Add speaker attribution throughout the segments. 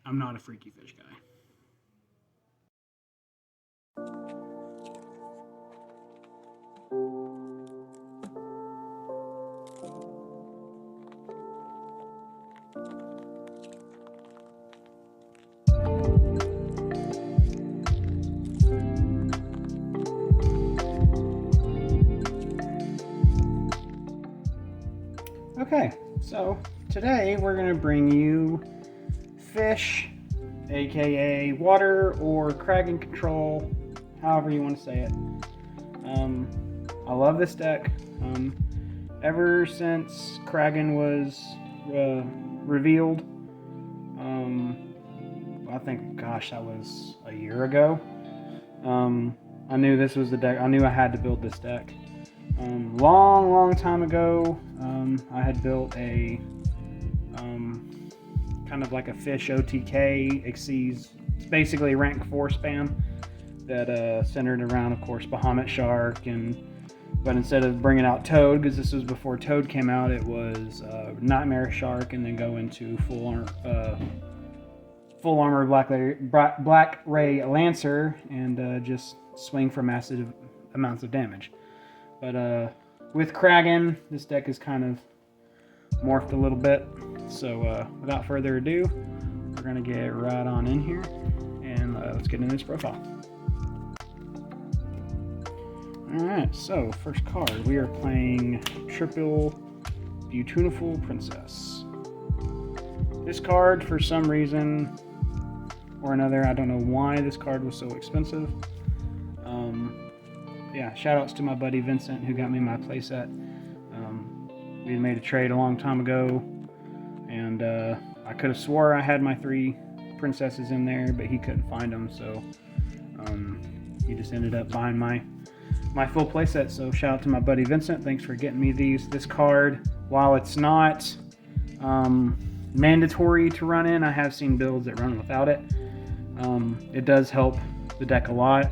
Speaker 1: I'm not a freaky fish guy. Okay, so today we're going to bring you fish, aka water or Kragen control, however you want to say it. I love this deck. Ever since Kragen was revealed, I think, gosh, that was a year ago. I knew this was the deck. I knew I had to build this deck. Long time ago, I had built a kind of like a fish OTK Xyz. It's basically a rank 4 spam that centered around, of course, Bahamut Shark, but instead of bringing out Toad, because this was before Toad came out, it was Nightmare Shark, and then go into full armor Black Ray Lancer, and just swing for massive amounts of damage. But with Kragen, this deck is kind of morphed a little bit. So without further ado, we're going to get right on in here, and let's get into this profile. Alright, so first card, we are playing Triple Beautiful Princess. This card, for some reason or another, I don't know why this card was so expensive. Yeah, shout outs to my buddy Vincent who got me my playset. We had made a trade a long time ago, and I could have swore I had my 3 princesses in there, but he couldn't find them, so he just ended up buying my full playset. So shout out to my buddy Vincent. Thanks for getting me this card. While it's not mandatory to run in, I have seen builds that run without it. It does help the deck a lot.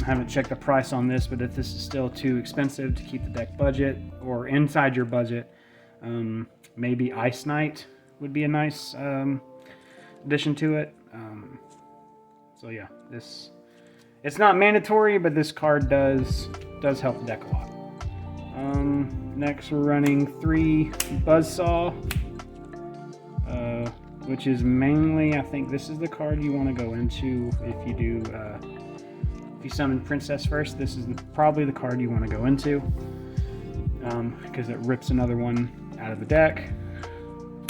Speaker 1: I haven't checked the price on this, but if this is still too expensive to keep the deck budget or inside your budget, maybe Ice Knight would be a nice addition to it. So yeah, it's not mandatory, but this card does help the deck a lot. Next, we're running 3 Buzzsaw, which is mainly, I think this is the card you want to go into if you do. If you summon Princess first, this is probably the card you want to go into, because it rips another one out of the deck.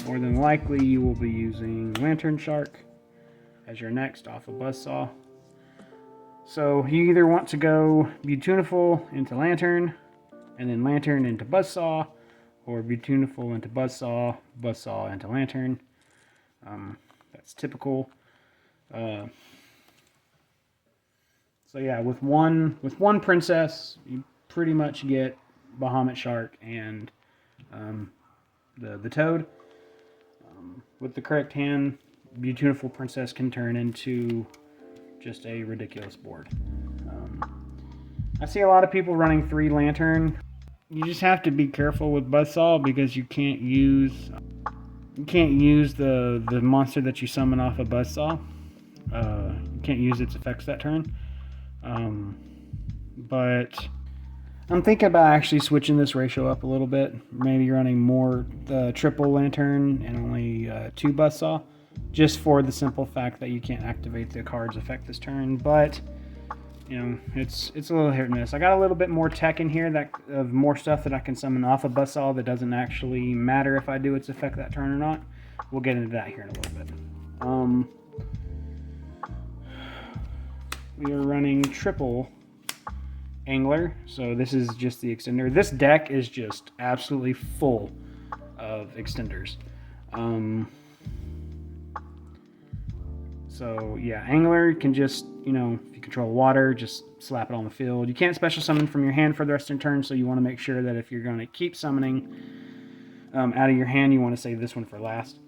Speaker 1: More than likely, you will be using Lantern Shark as your next off of Buzzsaw. So you either want to go Beautiful into Lantern, and then Lantern into Buzzsaw, or Beautiful into Buzzsaw, Buzzsaw into Lantern. That's typical. So yeah, with one princess, you pretty much get Bahamut Shark and the Toad. With the correct hand, Beautiful Princess can turn into just a ridiculous board. I see a lot of people running 3 Lantern. You just have to be careful with Buzzsaw because you can't use the monster that you summon off of Buzzsaw. You can't use its effects that turn. But I'm thinking about actually switching this ratio up a little bit. Maybe running more triple Lantern and only 2 Buzzsaw, just for the simple fact that you can't activate the card's effect this turn. But you know, it's a little hit and miss. I got a little bit more tech in here of more stuff that I can summon off of Buzzsaw that doesn't actually matter if I do its effect that turn or not. We'll get into that here in a little bit. We are running triple Angler, so this is just the extender. This deck is just absolutely full of extenders. So yeah, Angler can just, you know, if you control water, just slap it on the field. You can't special summon from your hand for the rest of the turn, so you want to make sure that if you're going to keep summoning out of your hand, you want to save this one for last.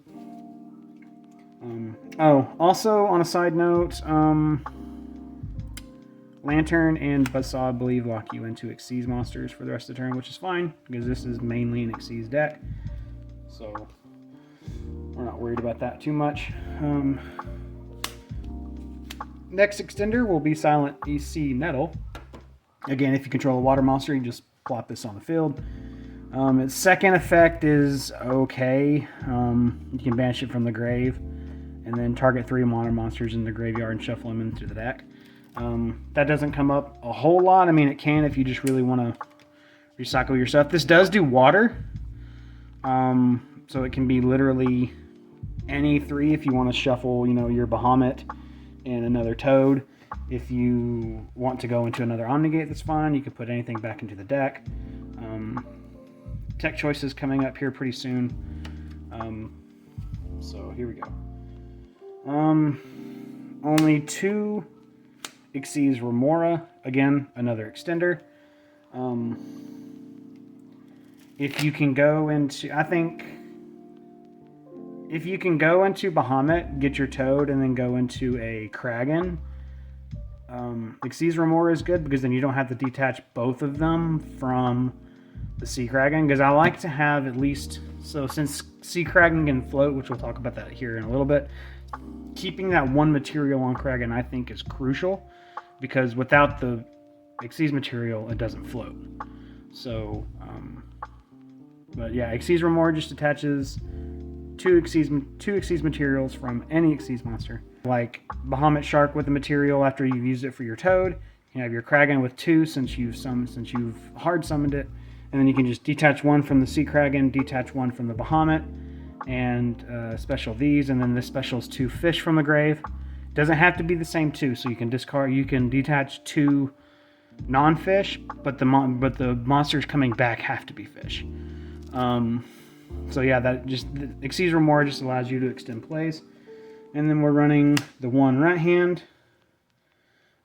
Speaker 1: Also on a side note, Lantern and Buzzsaw, I believe, lock you into Xyz monsters for the rest of the turn, which is fine, because this is mainly an Xyz deck. So, we're not worried about that too much. Next extender will be Silent EC Nettle. Again, if you control a water monster, you just plop this on the field. Its second effect is okay. You can banish it from the grave, and then target 3 water monsters in the graveyard and shuffle them into the deck. That doesn't come up a whole lot. I mean, it can if you just really want to recycle your stuff. This does do water, so it can be literally any 3 if you want to shuffle, you know, your Bahamut and another Toad. If you want to go into another Omnigate, that's fine. You can put anything back into the deck. Tech choices coming up here pretty soon. So here we go. Only 2 Xyz Remora. Again, another extender. If you can go into, I think, if you can go into Bahamut, get your Toad, and then go into a Kragen, Xyz Remora is good because then you don't have to detach both of them from the Sea Kragen. Because I like to have at least, so since Sea Kragen can float, which we'll talk about that here in a little bit, keeping that one material on Kragen I think is crucial, because without the Xyz material, it doesn't float. So, but yeah, Xyz Remora just attaches 2 Xyz materials from any Xyz monster. Like Bahamut Shark with the material after you've used it for your Toad. You have your Kragen with 2 since you've hard summoned it. And then you can just detach 1 from the Sea Kragen, detach 1 from the Bahamut, and special these. And then this specials 2 fish from the grave. Doesn't have to be the same 2, so you can discard. You can detach 2 non-fish, but the monsters coming back have to be fish. So yeah, that just Xyz Remora just allows you to extend plays. And then we're running the 1 right hand.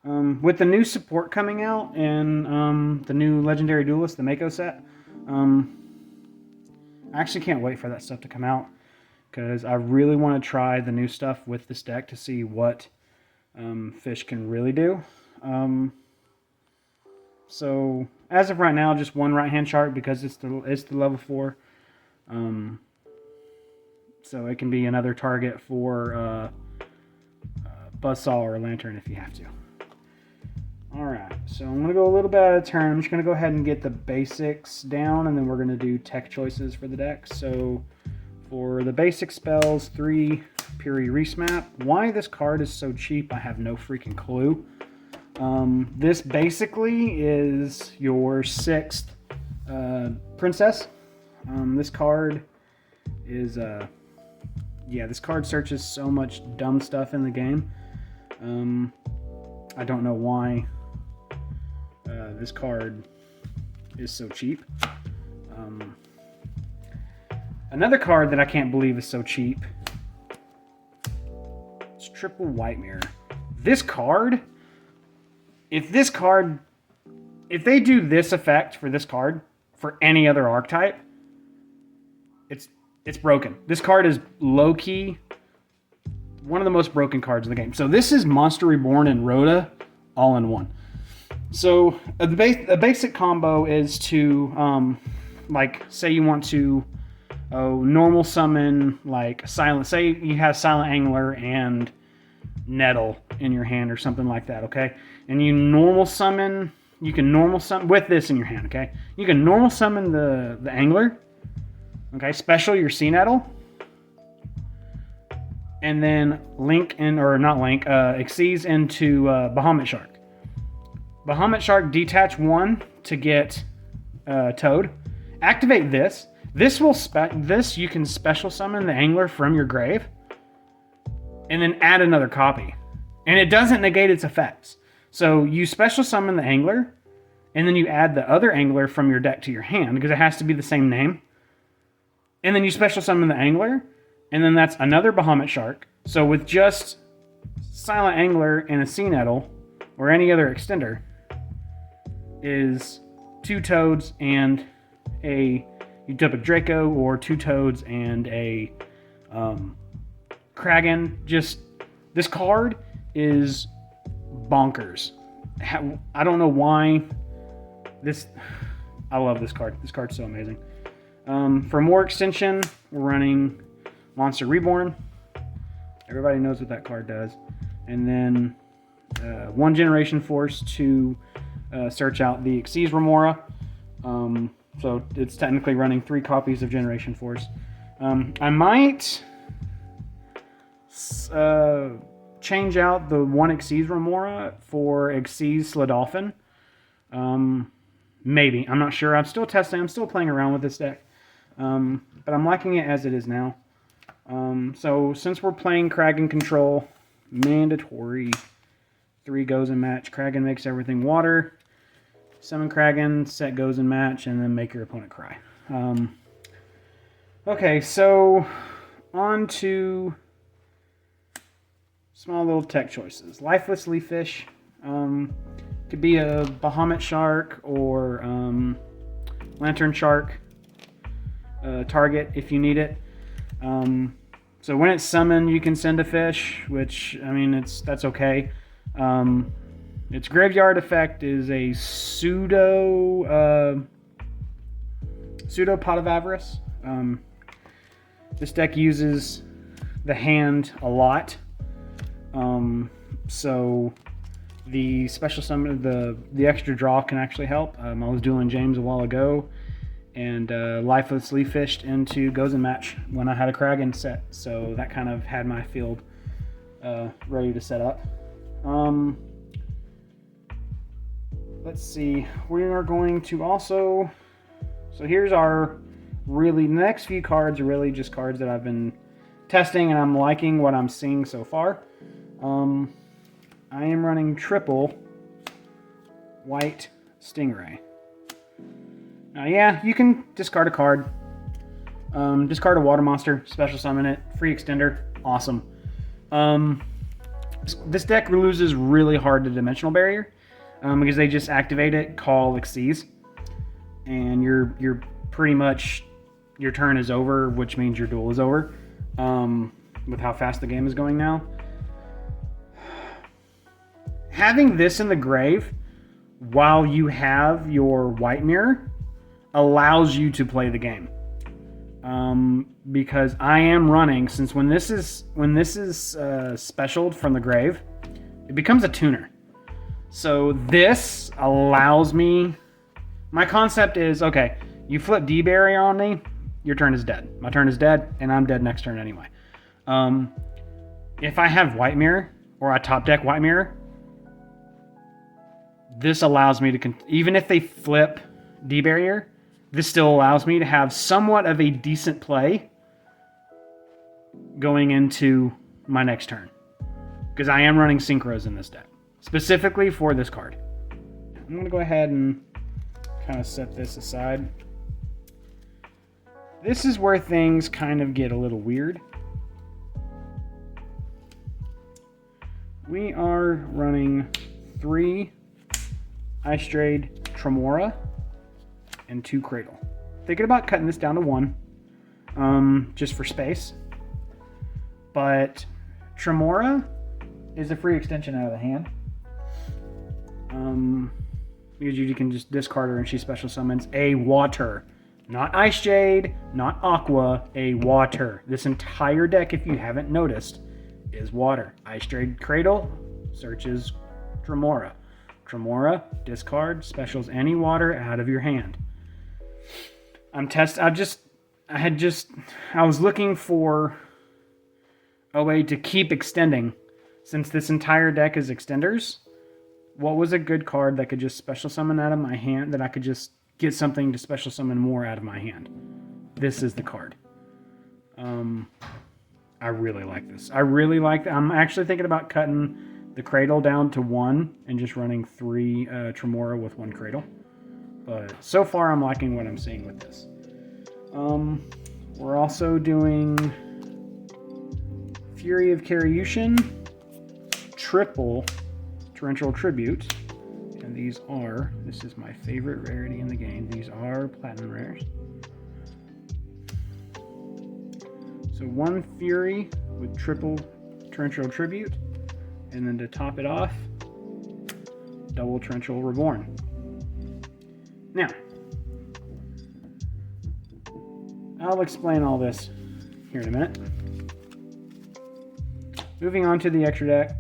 Speaker 1: With the new support coming out and the new Legendary Duelist, the Mako set, I actually can't wait for that stuff to come out, because I really want to try the new stuff with this deck to see what fish can really do. So as of right now, just 1 right hand shark because it's the level 4. So it can be another target for Buzzsaw or Lantern if you have to. Alright, so I'm going to go a little bit out of turn. I'm just going to go ahead and get the basics down, and then we're going to do tech choices for the deck. So for the basic spells, 3 Puri Resmap. Why this card is so cheap, I have no freaking clue. This basically is your 6th princess. This card is, yeah, this card searches so much dumb stuff in the game. I don't know why this card is so cheap. Another card that I can't believe is so cheap. It's Triple White Mirror. This card, if they do this effect for this card for any other archetype, it's broken. This card is low-key one of the most broken cards in the game. So this is Monster Reborn and Rhoda all in one. So a basic combo is to, like, say you want to normal summon, like, say you have Silent Angler and Nettle in your hand or something like that, okay? And you can normal summon with this in your hand, okay? You can normal summon the Angler, okay? Special your Sea Nettle, and then Xyz into Bahamut Shark. Bahamut Shark, detach 1 to get Toad. Activate this. This you can special summon the Angler from your grave, and then add another copy. And it doesn't negate its effects. So you special summon the Angler, and then you add the other Angler from your deck to your hand, because it has to be the same name. And then you special summon the Angler, and then that's another Bahamut Shark. So with just Silent Angler and a Sea Nettle, or any other extender, is 2 Toads and a Utopic Draco, or 2 Toads and a Kragen. Just, this card is bonkers. I don't know why. I love this card. This card's so amazing. For more extension, we're running Monster Reborn. Everybody knows what that card does. And then 1 Generation Force to search out the Xyz Remora. So it's technically running 3 copies of Generation Force. I might change out the 1 Xyz Remora for Xyz Sladolphin. Maybe. I'm not sure. I'm still testing. I'm still playing around with this deck. But I'm liking it as it is now. So since we're playing Kragen control, mandatory 3 goes in match. Kragen makes everything water. Summon Kragen, set goes in match, and then make your opponent cry. Okay, so on to small little tech choices. Lifeless Leaf Fish. Could be a Bahamut Shark or Lantern Shark target if you need it. So when it's summoned, you can send a fish, which, I mean, that's okay. Its graveyard effect is a pseudo Pot of Avarice. This deck uses the hand a lot, so the special summon, the extra draw can actually help. I was dueling James a while ago, and Lifeless Leaf Fished into Goes in Match when I had a Kragen set, so that kind of had my field ready to set up. Let's see, we are going to also, so here's our the next few cards are really just cards that I've been testing and I'm liking what I'm seeing so far. I am running triple White Stingray. Now, yeah, you can discard a card, discard a water monster, special summon it, free extender, awesome. This deck loses really hard to Dimensional Barrier. Because they just activate it, call Xyz, and you're pretty much, your turn is over, which means your duel is over, with how fast the game is going now. Having this in the grave while you have your White Mirror allows you to play the game. Because I am running, since when this is specialed from the grave, it becomes a tuner. So this allows me, my concept is, okay, you flip D-Barrier on me, your turn is dead. My turn is dead, and I'm dead next turn anyway. If I have White Mirror, or I top deck White Mirror, this allows me to, even if they flip D-Barrier, this still allows me to have somewhat of a decent play going into my next turn. Because I am running Synchros in this deck. Specifically for this card. I'm going to go ahead and kind of set this aside. This is where things kind of get a little weird. We are running 3 Ice Jade Tremora and 2 Cradle. Thinking about cutting this down to 1, just for space. But Tremora is a free extension out of the hand. Because you can just discard her and she special summons a water. Not Ice Jade, not Aqua, a water. This entire deck, if you haven't noticed, is water. Ice Jade Cradle searches Tremora. Tremora, discard, specials any water out of your hand. I was looking for a way to keep extending. Since this entire deck is extenders, what was a good card that could just special summon out of my hand, that I could just get something to special summon more out of my hand? This is the card. I really like this. I really like that. I'm actually thinking about cutting the Cradle down to 1 and just running 3 Tremora with 1 Cradle. But so far, I'm liking what I'm seeing with this. We're also doing Fury of Karyushin, triple Torrential Tribute, and this is my favorite rarity in the game, these are platinum rares. So 1 Fury with triple Torrential Tribute, and then to top it off, double Torrential Reborn. Now, I'll explain all this here in a minute. Moving on to the extra deck.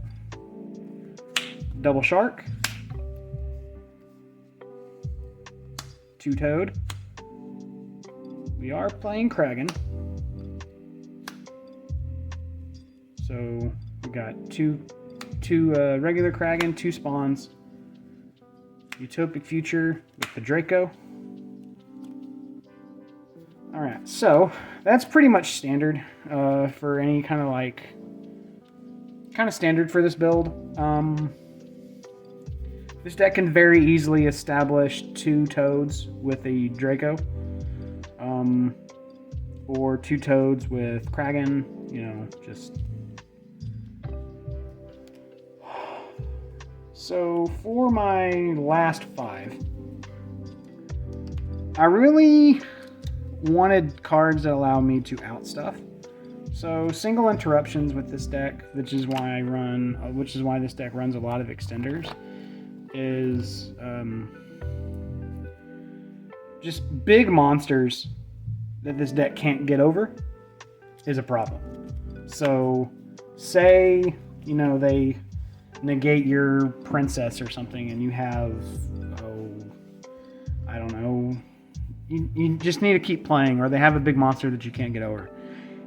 Speaker 1: Double Shark. Two-Toad. We are playing Kragen. So we got two regular Kragen, 2 spawns. Utopic Future with the Draco. Alright, so that's pretty much standard for any kind of standard for this build. This deck can very easily establish 2 Toads with a Draco. Or 2 Toads with Kragen, you know, just... So, for my last 5, I really wanted cards that allow me to outstuff. So, single interruptions with this deck, which is why this deck runs a lot of extenders, is just big monsters that this deck can't get over is a problem. So, say, you know, they negate your princess or something and you have, I don't know, you just need to keep playing, or they have a big monster that you can't get over,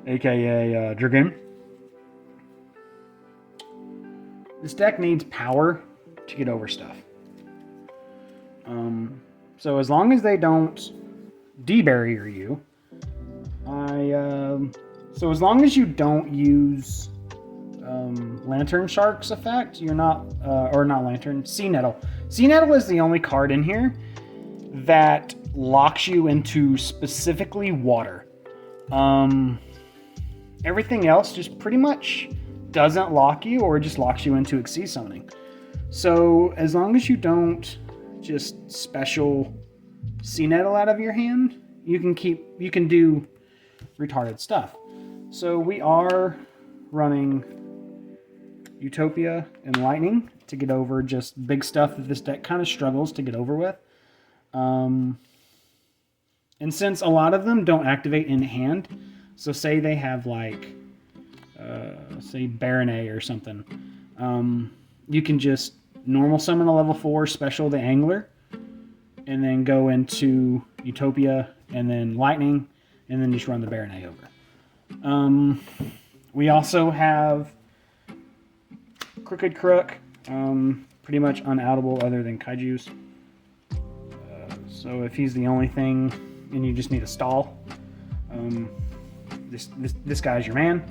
Speaker 1: aka Dragon. This deck needs power to get over stuff. So as long as they don't de-barrier you, so as long as you don't use Lantern Shark's effect, you're not, or not Lantern, Sea Nettle. Sea Nettle is the only card in here that locks you into specifically water. Everything else just pretty much doesn't lock you, or just locks you into Xyz summoning. So as long as you don't just special Sea Nettle out of your hand, you can do retarded stuff. So we are running Utopia and Lightning to get over just big stuff that this deck kind of struggles to get over with. And since a lot of them don't activate in hand, so say they have like, say Baronet or something, you can just normal summon a level 4 special the Angler, and then go into Utopia and then Lightning, and then just run the Baronet over. We also have Crooked Crook, pretty much unoutable other than Kaiju's. So if he's the only thing and you just need a stall, this guy's your man.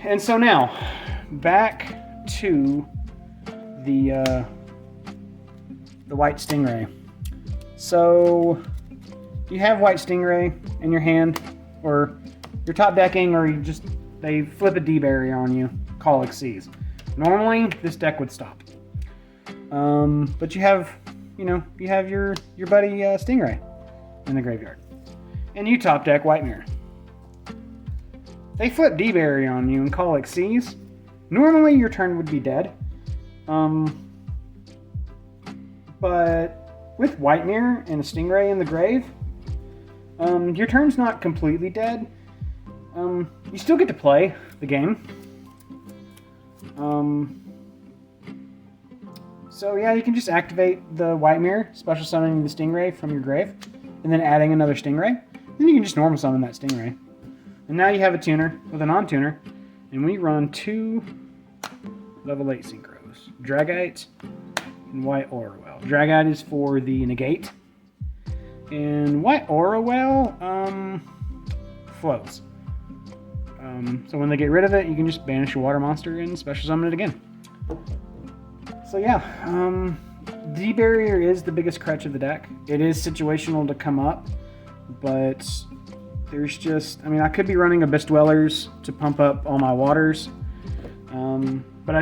Speaker 1: And so now, back to the White Stingray. So you have White Stingray in your hand, or you're top decking, or they flip a D-barrier on you, call Xyz. Normally, this deck would stop. But you have your buddy Stingray in the graveyard. And you top deck White Mirror. They flip D-barrier on you and call Xyz. Normally, your turn would be dead. But with White Mirror and a Stingray in the grave, your turn's not completely dead. You still get to play the game. So yeah, you can just activate the White Mirror, special summoning the Stingray from your grave, and then adding another Stingray. Then you can just normal summon that Stingray. And now you have a tuner with a non-tuner, and we run 2 level 8 synchros. Dragite and White Orwell. Dragite is for the negate, and White Orwell flows. So when they get rid of it, you can just banish a water monster and special summon it again. So yeah, D-barrier is the biggest crutch of the deck. It is situational to come up, but there's just, I could be running Abyss Dwellers to pump up all my waters, but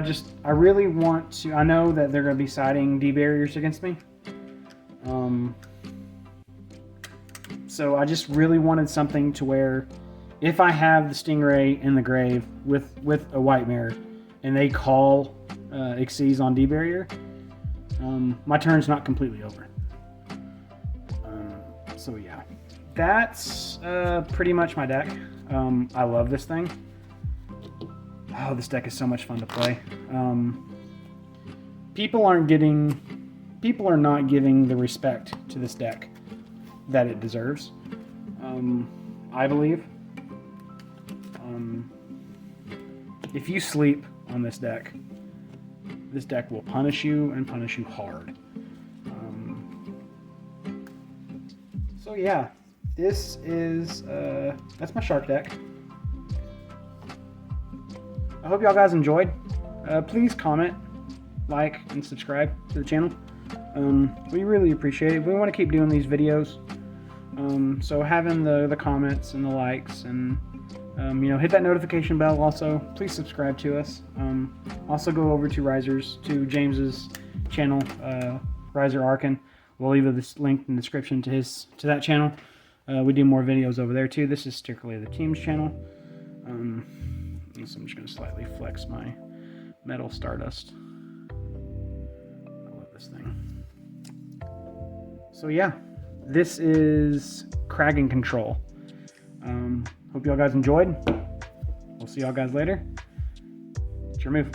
Speaker 1: I really want to, I know that they're going to be siding D-barriers against me. So I just really wanted something to where if I have the Stingray in the grave with a White Mirror and they call Xyz on D-barrier, my turn's not completely over. So yeah, that's pretty much my deck. I love this thing. Oh, this deck is so much fun to play. People are not giving the respect to this deck that it deserves. I believe. If you sleep on this deck will punish you and punish you hard. So yeah, this is that's my shark deck. I hope y'all guys enjoyed. Please comment, like, and subscribe to the channel. We really appreciate it. We want to keep doing these videos. So having the comments and the likes and hit that notification bell. Also, please subscribe to us. Also go over to James's channel, Riser Arkin. We'll leave this link in the description to that channel. We do more videos over there too. This is strictly the team's channel. So I'm just going to slightly flex my metal Stardust. I love this thing. So yeah, this is Kragen Control. Hope y'all guys enjoyed. We'll see y'all guys later. It's your move.